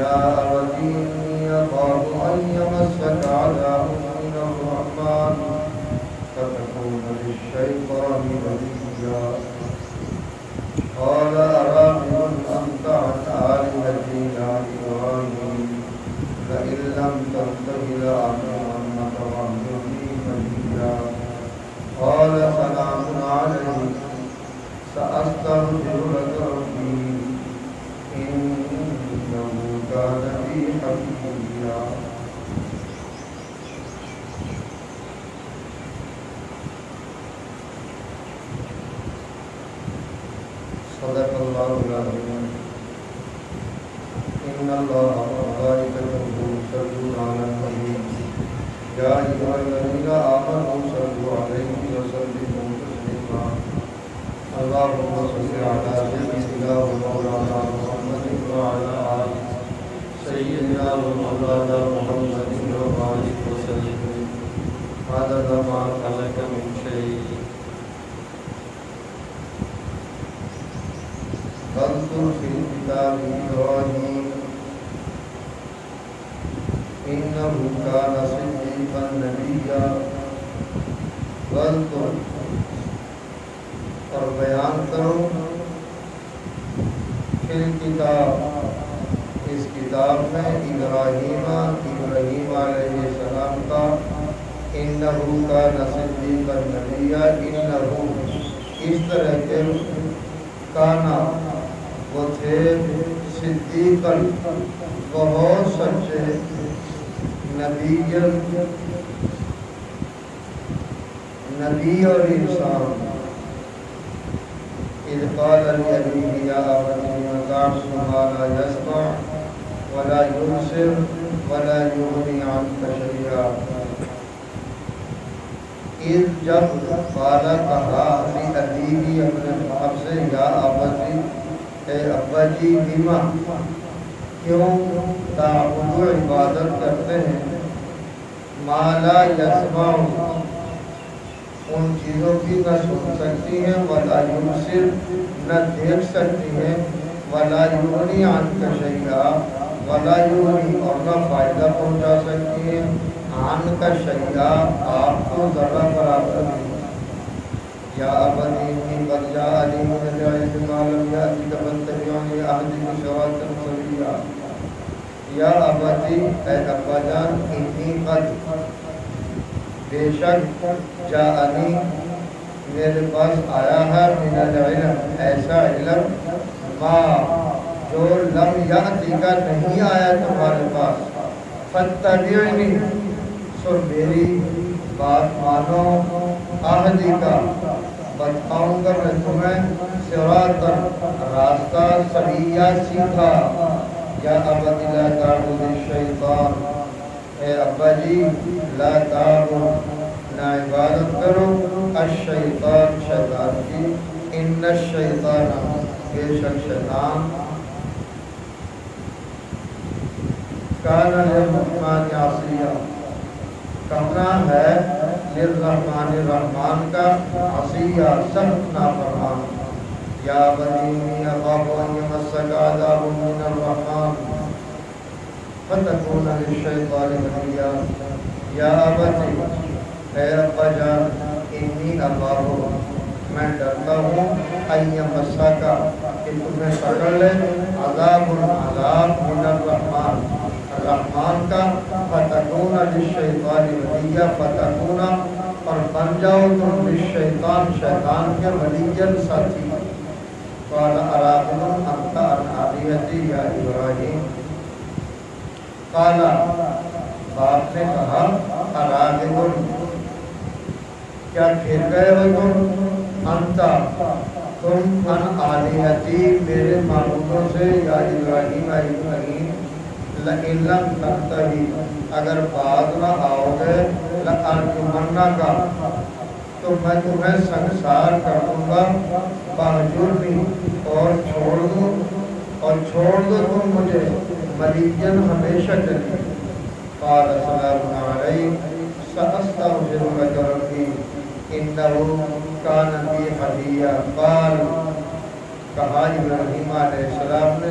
يا أبت إني أخاف أن يمسك عذاب من الرحمن فتكون للشيطان وليا قال أراغب أنت عن آلهتي يا إبراهيم لئن لم تنته لأرجمنك واهجرني مليا قال سلام عليك سأستغفر لك ربي إنه كان بي حفيا صدق الله العظيم إن الله وملائكته يصلون على النبي يا أيها الذين آمنوا صلوا عليه وسلموا تسليما اللهم صل على سيدنا ومولانا محمد وعلى آل سيدنا ومولانا محمد وبارك وسلم عدد ما خلق من شيء واذكر في الكتاب إبراهيم إنه كان صديقا نبيا واذكر اور بیان کرو فی الکتاب اس کتاب میں ابراہیم علیہ السلام کا انہو کان صدیقا نبیا انہو اس طرح کے کانا وہ تھے صدیقا بہت سچے نبی اور انسان اذ قال لأبيه يا أبت لم تعبد ما لا يسمع ولا يبصر ولا يغني عنك شيئا اذ جب قال کہا لأبيه اپنے باپ سے یا ابت اے ابا جی بما کیوں تعبد عبادت کرتے ہیں ما لا يسمع ان چیزوں کی نہ سن سکتی ہیں ولا یبصر نہ دیکھ سکتی ہیں ولا یغنی عنک شیئا ولا یغنی اور نہ فائدہ پہنچا سکتی ہیں عنک شیئا آپ کو ذرہ برابر نہیں یا ابتی انی قد جاءنی من العلم ما لم یأتک فاتبعنی اهدک صراطا سویا یا ابتی اے ابا جان انی قد بے شک جاءنی میرے پاس آیا ہے من العلم ایسا علم ما جو لم یأتی کا نہیں آیا تمہارے پاس فاتبعنی سو میری بات مانو اہدی کا بتاؤں گا میں تمہیں صراطا راستہ سویا سیدھا یا ابت لا تعبد الشیطان اے ابا جی لا تعبد نہ عبادت کرو الشیطان شیطان کی ان الشیطان بے شک شیطان کان للرحمن عصیا کہنا ہے للرحمن الرحمن کا عصیا سخت نافرمان یا بنی اخاف ان یمسک عذاب من الرحمن فتکون للشیطان ولیا یا ابتی اے ابا جان انی اخاف میں ڈرتا ہوں ان یمسک کہ تمہیں پکڑ لے عذاب من الرحمن الرحمن کا فتکون للشیطان ولیا فتکون اور بن جاؤ تم للشیطان شیطان کے ولیا ساتھی قال اراغب انت عن آلہتی یا ابراہیم قال باپ نے کہا اراغب کیا پھر گئے ہو تم ان آلہتی میرے معبودوں سے یا ابراہیم لئن لم تنتہی اگر باز نہ آؤ گے لأرجمنک تو میں تمہیں سنگسار کر دوں گا واہجرنی اور چھوڑ دو تم مجھے ملیًا ہمیشہ کے لیے قال سلام علیک سأستغفر لك ربی انه کان بی حفیا قال کہا ابراہیم علیہ السلام نے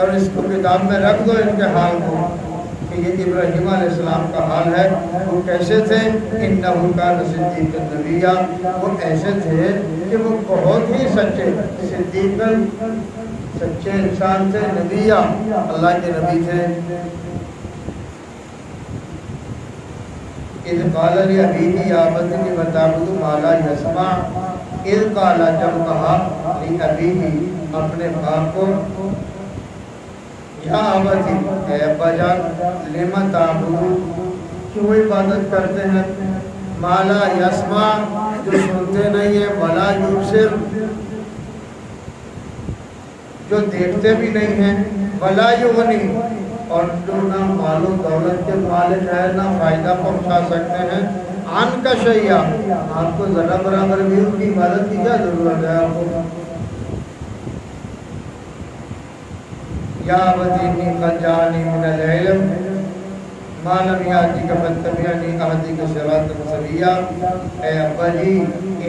اور اس کو کتاب میں رکھ دو ان کے حال کو کہ یہ ابراہیم علیہ السلام کا حال ہے. وہ کیسے تھے؟ انہو کان صدیقا نبیّا، وہ ایسے تھے کہ وہ بہت ہی سچے، صدیقاً سچے انسان تھے، نبیّا اللہ کے نبی تھے. اذ قال لأبیہ یا ابت لم تعبد ما لا یسمع، اذ قال جب کہا لأبیہ اپنے باپ کو، یا ابت اے ابا جان، لم تعبد کیوں عبادت کرتے ہیں، ما لا یسمع جو سنتے نہیں ہیں، ولا یبصر جو دیکھتے بھی نہیں ہیں، ولا یغنی اور جو نہ مال و دولت کے مالک ہے، نہ فائدہ پہنچا سکتے ہیں، عن کا شیعہ آپ کو ذرا برابر بھی ان کی عبادت کی کیا ضرورت ہے آپ کو. یا ابت انی قد جاءنی من العلم ما لم یأتک فاتبعنی اہدک صراطا سویا. اے ابا جی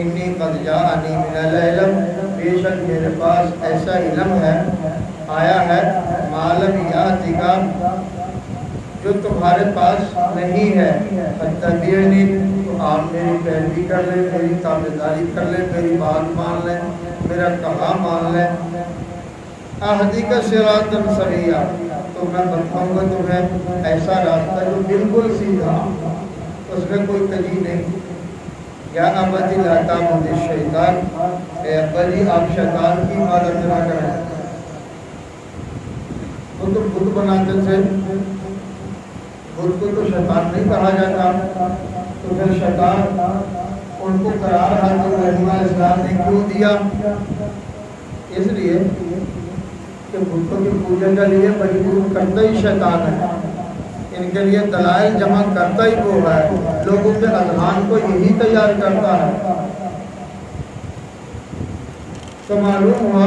انی قد جاءنی من العلم، بے شک میرے پاس ایسا علم ہے، آیا ہے، ما لم یأتک جو تمہارے پاس نہیں ہے، فاتبعنی تو آپ میری پیروی کر لیں، میری تابعداری کر لیں، میری بات مان لیں، میرا کہا مان لیں. اہدک صراطا سویا تو میں بتاؤں گا تمہیں ایسا راستہ جو بالکل سیدھا، اس میں کوئی کجی نہیں. یا ابت لا تعبد الشیطان، اے ابا جی آپ شیطان کی عبادت نہ کریں. وہ تو بت بناتے تھے، بت کو تو شیطان نہیں کہا جاتا، تو پھر شیطان ان کو قرار حضرت ابراہیم علیہ السلام نے کیوں دیا؟ اس لیے کہ بتوں کی پوجا کے لیے مجبور کرتا ہی شیطان ہے، ان کے لیے دلائل جمع کرتا ہی وہ ہے، لوگوں کے اذہان کو یہی تیار کرتا ہے. تو معلوم ہوا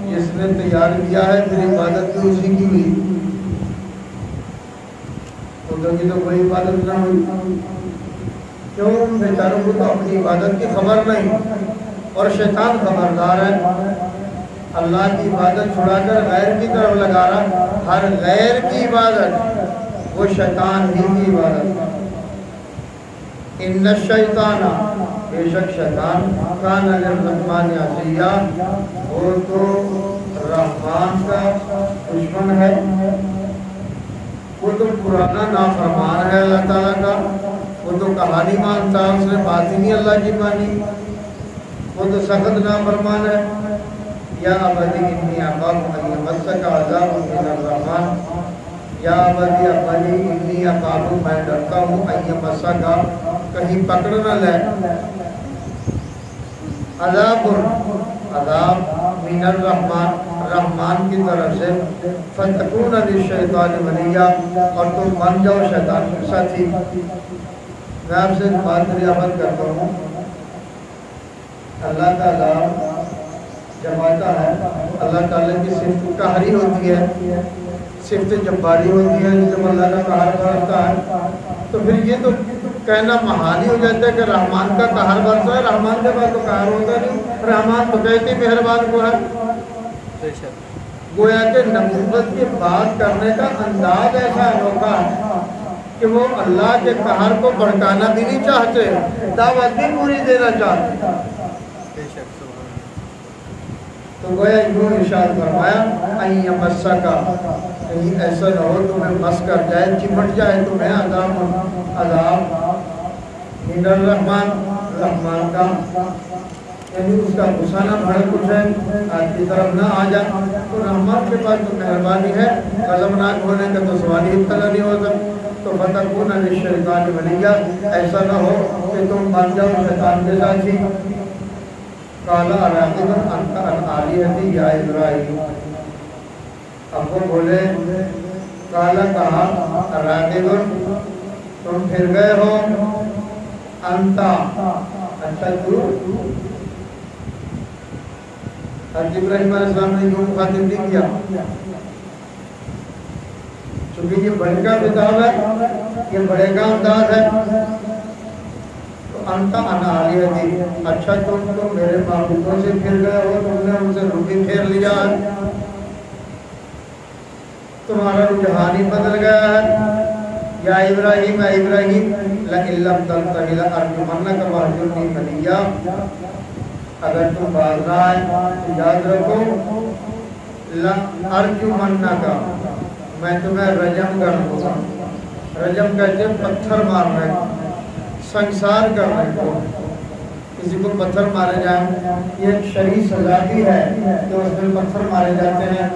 جس نے تیار کیا ہے پھر عبادت بھی اسی کی ہوئی، خدا کی تو کوئی عبادت نہ ہوئی. کیوں؟ بیچاروں کو تو اپنی عبادت کی خبر نہیں، اور شیطان خبردار ہے، اللہ کی عبادت چھڑا کر غیر کی طرف لگا رہا. ہر غیر کی عبادت وہ شیطان ہی کی عبادت. ان الشیطان بے شک شیطان کان للرحمن عصیا، وہ تو رحمان کا دشمن ہے، وہ تو پرانا نافرمان ہے اللہ تعالیٰ کا، وہ تو کہانی مانتا، اس نے بات ہی نہیں اللہ کی مانی، وہ تو سخت نافرمان ہے. یا ابت انی اخاف ان یمسک عذاب من الرحمن، یا ابت ابی انی اخاف میں ڈرتا ہوں ان یمسک کہیں پکڑ نہ لے عذاب من الرحمن رحمان کی طرف سے، فتکون للشیطان ولیا اور تم بن جاؤ شیطان کے ساتھی. میں آپ سے بات دریافت کرتا ہوں، اللہ کا عذاب جب آتا ہے اللہ تعالیٰ کی صفت قہری ہوتی ہے، صفت جباری ہوتی ہے، جب اللہ کا قہر برستا ہے تو پھر یہ تو کہنا محال ہی ہو جاتا ہے کہ رحمان کا قہر برسا ہے. رحمان کے بعد تو قہر ہوتا نہیں، رحمان تو کہتی مہربان کو ہے. گویا کہ نبوت کی بات کرنے کا انداز ایسا انوکھا ہے کہ وہ اللہ کے قہر کو بھڑکانا بھی نہیں چاہتے، دعوت بھی پوری دینا چاہتے. تو گویا یوں ارشاد فرمایا ان یمسک، کہیں ایسا نہ ہو تمہیں مس کر جائے، چمٹ جائے تمہیں عذاب من الرحمن رحمان کا، یعنی اس کا غصہ نہ بھڑک اٹھے، آج کی طرف نہ آ جائے. تو رحمان کے پاس تو مہربانی ہے، غضبناک ہونے کا تو سوال ہی ابتدا نہیں ہوتا. تو فتکون للشیطان ولیا، ایسا نہ ہو کہ تم بن جاؤ شیطان کے ساتھی. قال اراغب انت عن آلہتی یا ابراہیم، اب وہ بولے، قال کہا، اراغب تم پھر گئے ہو، انتا اچھا تو. حضرت ابراہیم علیہ السلام نے یوں مخاطب نہیں کیا، چونکہ یہ بڑے کا خطاب ہے، یہ بڑے کا انداز ہے. انتا عن آلہتی، اچھا تم تو میرے معبودوں سے پھر گئے ہو، تم نے ان سے روٹی پھیر لیا ہے. تمہارا رجحان ہی بدل گیا ہے. یا ابراہیم اے ابراہیم لئن لم تنتهِ لأرجمنك واهجرني مليا. اگر تم باز نہ آئے تو یاد رکھو لأرجمنك میں تمہیں رجم کر دوں گا. رجم کہتے ہیں پتھر مارنے کو، سنسار کرنے کو. کسی کو پتھر مارے جائیں یہ ایک شرعی سزا بھی ہے کہ اس میں پتھر مارے جاتے ہیں،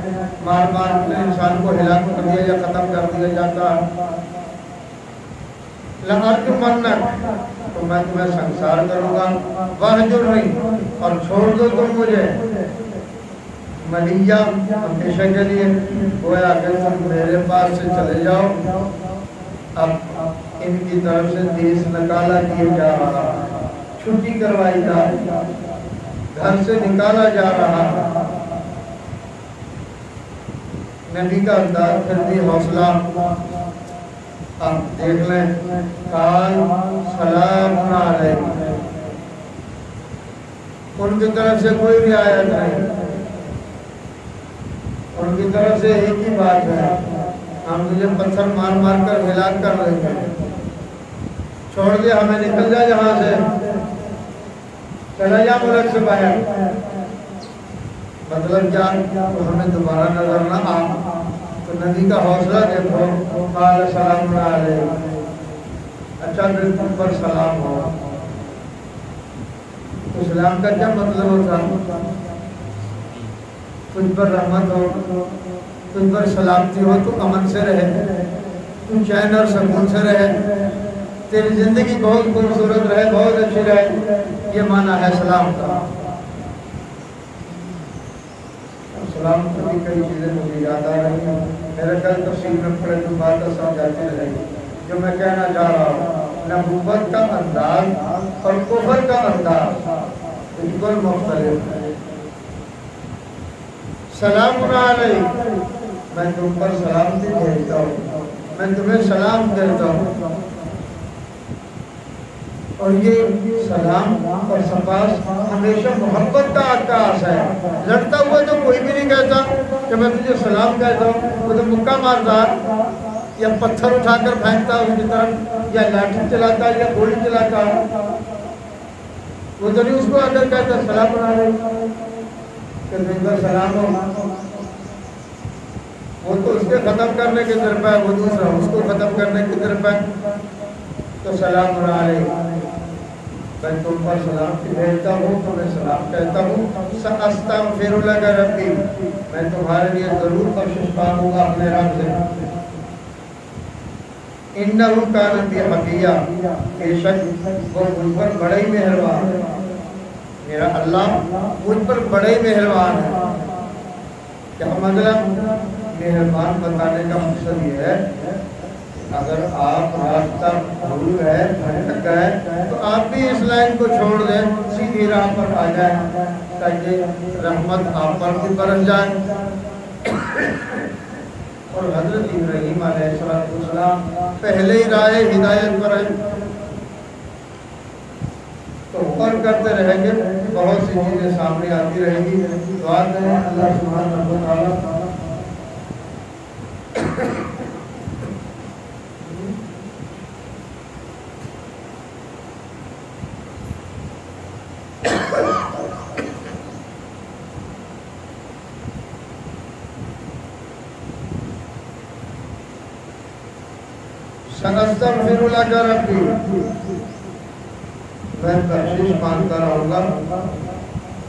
مار مار انسان کو ہلاک کر دیا یا ختم کر دیا جاتا ہے. لأرجمنك تو میں تمہیں سنسار کروں گا. واہجرنی اور چھوڑ دو تم مجھے ملیہ ہمیشہ کے لیے. گویا کہ تم میرے پاس سے چلے جاؤ. اب ان کی طرف سے دیس نکالا کیا جا رہا، چھٹی کروائی جا رہی، گھر سے نکالا جا رہا. نبی کا انداز پھر بھی حوصلہ. آپ دیکھ لیں قال سلام علیکم. ان کی طرف سے کوئی رعایت نہیں، ان کی طرف سے ایک ہی بات ہے ہم تجھے پتھر مار مار کر ہلاک کر رہے ہیں، چھوڑ دے ہمیں، نکل جا یہاں سے، چلا جا ملک سے باہر. مطلب کیا تو ہمیں دوبارہ نظر نہ آ. تو نبی کا حوصلہ دیکھو. قال سلام علیکم. اچھا پھر تم پر سلام ہو. تو سلام کا کیا مطلب ہوتا؟ تجھ پر رحمت ہو، تجھ پر سلامتی ہو، تو امن سے رہے، تو چین اور سکون سے رہے، تیری زندگی بہت خوبصورت رہے، بہت اچھی رہے. یہ معنی ہے سلام کا. سلام کی کئی چیزیں مجھے یاد آ رہی ہیں. میرے خیال تفصیل میں پڑھے تو بات سمجھاتی رہے گی. جو میں کہنا چاہ رہا ہوں نبوت کا انداز اور کفر کا انداز بالکل مختلف ہے. سلام علیکم میں تم پر سلامتی بھیجتا ہوں، میں تمہیں سلام دیتا ہوں. اور یہ سلام اور سپاس ہمیشہ محبت کا عکاس ہے. لڑتا ہوا تو کوئی بھی نہیں کہتا کہ میں تجھے سلام کہتا ہوں. وہ تو مکہ مارتا یا پتھر اٹھا کر پھینکتا اس کی طرف، یا لاٹھی چلاتا یا گولی چلاتا. وہ تو نہیں اس کو آ کر کہتا سلام علیکم کہ تم پر سلام ہو. وہ تو اس کے ختم کرنے کی طرف ہے، وہ دوسرا اس کو ختم کرنے کی طرف ہے. تو سلام علیکم میں تم پر سلامتی بھیجتا ہوں، تمہیں سلام کہتا ہوں. سأستغفر لک ربی میں تمہارے لیے ضرور بخشش پاؤں گا اپنے رب سے. انہ کان بی حفیہ بے شک وہ مجھ پر بڑا ہی مہربان ہے. میرا اللہ مجھ پر بڑا ہی مہربان ہے. کیا مطلب؟ مہربان بتانے کا مقصد یہ ہے اگر آپ راستہ بھول گئے، بھٹک گئے، تو آپ بھی اس لائن کو چھوڑ دیں، سیدھی راہ پر آ جائیں تاکہ رحمت آپ پر بھی برس جائے. اور حضرت ابراہیم علیہ السلام پہلے ہی راہ ہدایت پر ہے. تو اوپر کرتے رہیں گے، بہت سی چیزیں سامنے آتی رہیں گی. دعا کریں اللہ سبحانہ و تعالیٰ سنستغفر لک ربی میں بخشش مانگتا رہوں گا،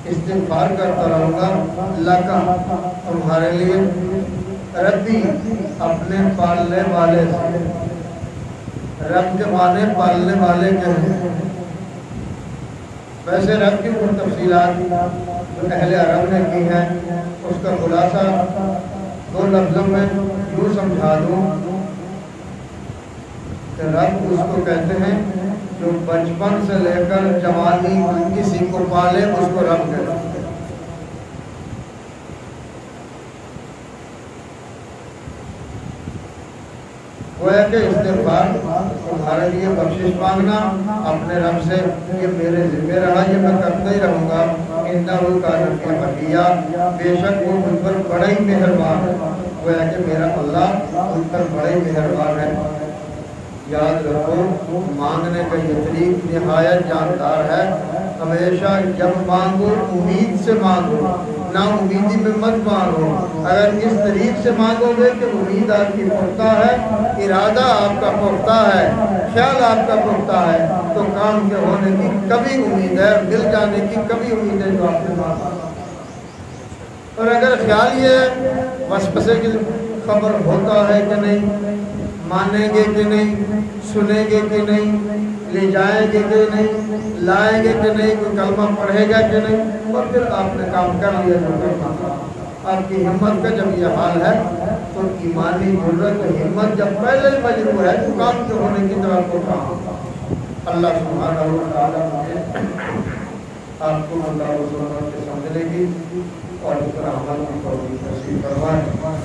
استغفار کرتا رہوں گا. لکا تمہارے لیے، ربی اپنے پالنے والے سے. رب کے معنی پالنے والے کے ہیں. ویسے رب کی کچھ تفصیلات جو اہل عرب نے کی ہیں اس کا خلاصہ دو لفظوں میں یوں سمجھا دوں کہ رب اس کو کہتے ہیں جو بچپن سے لے کر جوانی کسی کو پالے اس کو رب کہتے ہیں. گویا کہ استغفار تمہارے لیے بخشش مانگنا اپنے رب سے یہ میرے ذمہ رہا، یہ میں کرتا ہی رہوں گا. انہ کان بی حفیہ بے شک وہ مجھ پر بڑا ہی مہربان ہے. گویا کہ میرا اللہ ان پر بڑے مہربان ہے۔ یاد رکھو مانگنے کا یہ طریق نہایت جاندار ہے۔ ہمیشہ جب مانگو امید سے مانگو، نا امیدی میں مت مانگو۔ اگر اس طریق سے مانگو گے کہ امید آپ کی پختہ ہے، ارادہ آپ کا پختہ ہے، خیال آپ کا پختہ ہے، تو کام کے ہونے کی کبھی امید ہے، مل جانے کی کبھی امید ہے جو آپ نے مانگا۔ اور اگر خیال یہ ہے وسوسے کی خبر ہوتا ہے کہ نہیں، مانیں گے کہ نہیں، سنیں گے کہ نہیں، لے جائیں گے کہ نہیں، لائیں گے کہ نہیں، کوئی کلمہ پڑھے گا کہ نہیں، اور پھر آپ نے کام کر لیا جو کرنا تھا۔ آپ کی ہمت کا جب یہ حال ہے تو ایمانی جرأت و ہمت جب پہلے ہی مجروح ہے تو کام کے ہونے کی طرف کو کام۔ اللہ سبحانہ و تعالیٰ مجھے آپ کو اللہ و سنت کے سمجھنے کی اور اس طرح عمل کی توفیق نصیب فرمائے،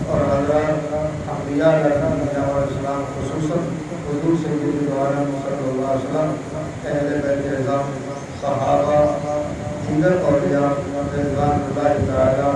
اور حضرات انبیاء علیہ السلام خصوصاً حضور سید عالم صلی اللہ علیہ وسلم، اہل بیت اعظام، صحابہ، دیگر اولیاء رضوان اللہ تعالیٰ